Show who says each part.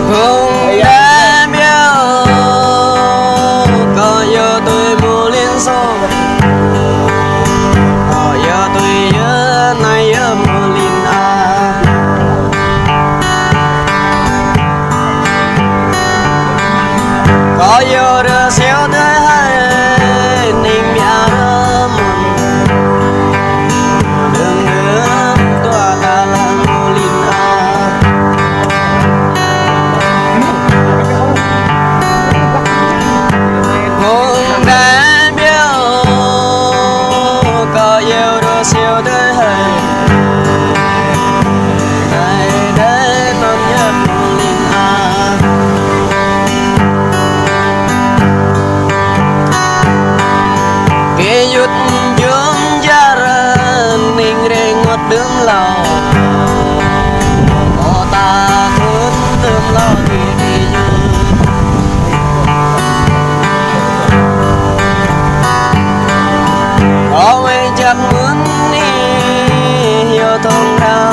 Speaker 1: Hùng đã biết có yêu tôi mua liên số có yêu tôi nhớ này nhớ mua liên à có yêu được siêu tới hai ninh mẹ rơm đừng ướm tua ta là mua liên à hùng đã biết có yêu được siêu tới hai này để tôi nhớ mua liên à kể nhút dương gia rân ninh rê ngọt đứng lò có ta cuốn tương lo đi đi nhút có mấy chắc muốn đi yêu thương đau